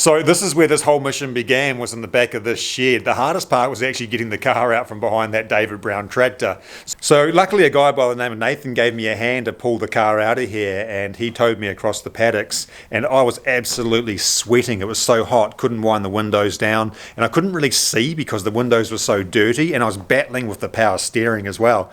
So this is where this whole mission began, was in the back of this shed. The hardest part was actually getting the car out from behind that David Brown tractor. So luckily a guy by the name of Nathan gave me a hand to pull the car out of here, and he towed me across the paddocks, and I was absolutely sweating. It was so hot, couldn't wind the windows down, and I couldn't really see because the windows were so dirty, and I was battling with the power steering as well.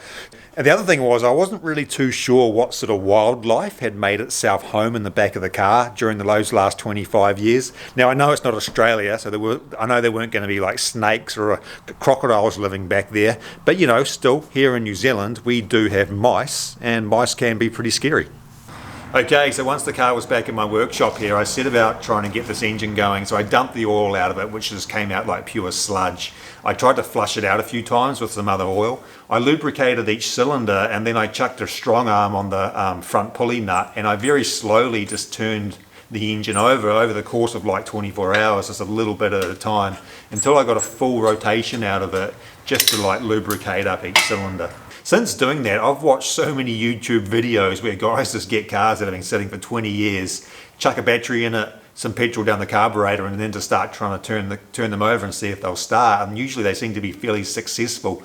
And the other thing was, I wasn't really too sure what sort of wildlife had made itself home in the back of the car during those last 25 years. Now, I know it's not Australia, so I know there weren't going to be like snakes or crocodiles living back there. But, you know, still, here in New Zealand, we do have mice, and mice can be pretty scary. Okay, so once the car was back in my workshop here, I set about trying to get this engine going. So I dumped the oil out of it, which just came out like pure sludge. I tried to flush it out a few times with some other oil. I lubricated each cylinder, and then I chucked a strong arm on the front pulley nut, and I very slowly just turned the engine over the course of like 24 hours, just a little bit at a time, until I got a full rotation out of it, just to like lubricate up each cylinder. Since doing that, I've watched so many YouTube videos where guys just get cars that have been sitting for 20 years, chuck a battery in it, some petrol down the carburetor, and then just start trying to turn them over and see if they'll start. And usually they seem to be fairly successful.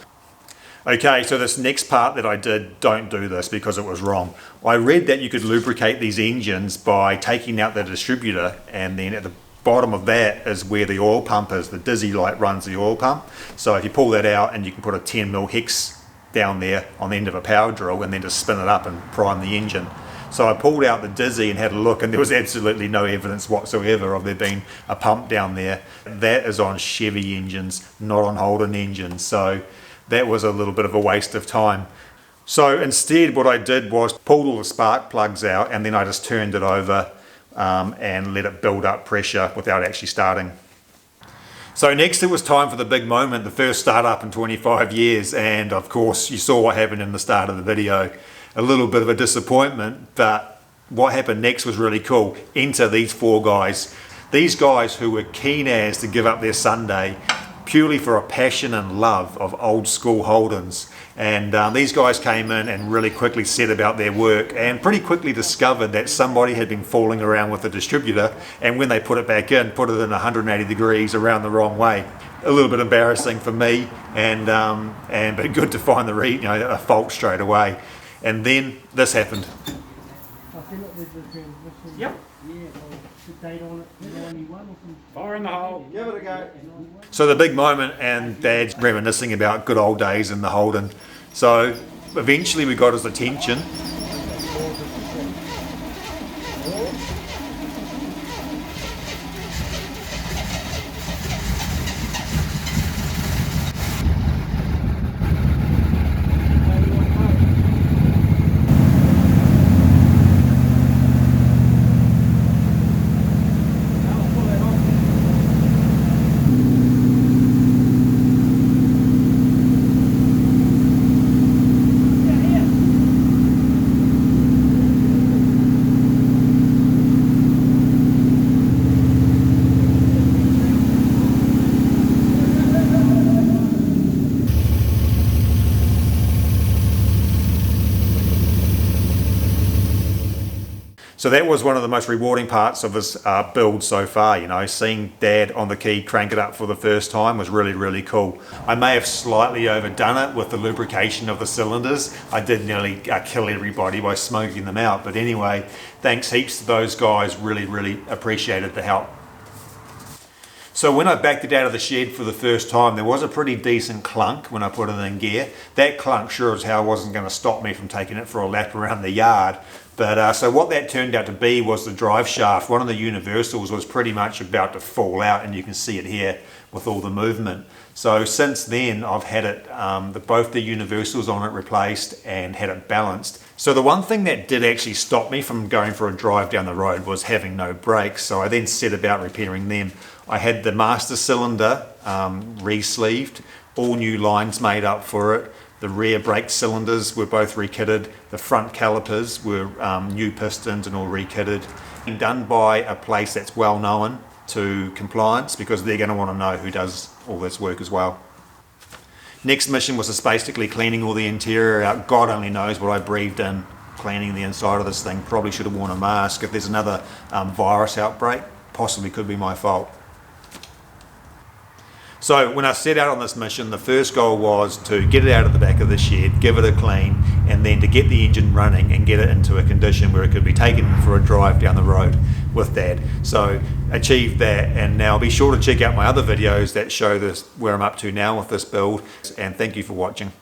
Okay, so this next part that I did, don't do this because it was wrong. I read that you could lubricate these engines by taking out the distributor, and then at the bottom of that is where the oil pump is. The dizzy light runs the oil pump. So if you pull that out, and you can put a 10mm hex down there on the end of a power drill, and then just spin it up and prime the engine. So I pulled out the dizzy and had a look, and there was absolutely no evidence whatsoever of there being a pump down there. That is on Chevy engines, not on Holden engines. So that was a little bit of a waste of time. So instead what I did was pulled all the spark plugs out, and then I just turned it over and let it build up pressure without actually starting. So next it was time for the big moment, the first startup in 25 years, and of course you saw what happened in the start of the video. A little bit of a disappointment, but what happened next was really cool. Enter these four guys. These guys who were keen as to give up their Sunday purely for a passion and love of old school Holdens. And these guys came in and really quickly set about their work, and pretty quickly discovered that somebody had been fooling around with the distributor, and when they put it back in, put it in 180 degrees around the wrong way. A little bit embarrassing for me, but good to find a fault straight away. And then this happened. Yep. Fire in the hole. Give it a go. So the big moment, and Dad's reminiscing about good old days in the Holden. So eventually we got his attention. So that was one of the most rewarding parts of this build so far. You know, seeing Dad on the key crank it up for the first time was really, really cool. I may have slightly overdone it with the lubrication of the cylinders. I did nearly kill everybody by smoking them out. But anyway, thanks heaps to those guys. Really, really appreciated the help. So when I backed it out of the shed for the first time, there was a pretty decent clunk when I put it in gear. That clunk sure as hell wasn't going to stop me from taking it for a lap around the yard. But so what that turned out to be was the drive shaft. One of the universals was pretty much about to fall out, and you can see it here with all the movement. So since then I've had it, both the universals on it replaced and had it balanced. So the one thing that did actually stop me from going for a drive down the road was having no brakes. So I then set about repairing them. I had the master cylinder re-sleeved, all new lines made up for it. The rear brake cylinders were both rekitted. The front calipers were new pistons and all rekitted. And done by a place that's well known to compliance, because they're going to want to know who does all this work as well. Next mission was just basically cleaning all the interior out. God only knows what I breathed in cleaning the inside of this thing. Probably should have worn a mask if there's another virus outbreak. possibly could be my fault. So when I set out on this mission, the first goal was to get it out of the back of the shed, give it a clean, and then to get the engine running and get it into a condition where it could be taken for a drive down the road with Dad. So achieved that, and now be sure to check out my other videos that show this, where I'm up to now with this build, and thank you for watching.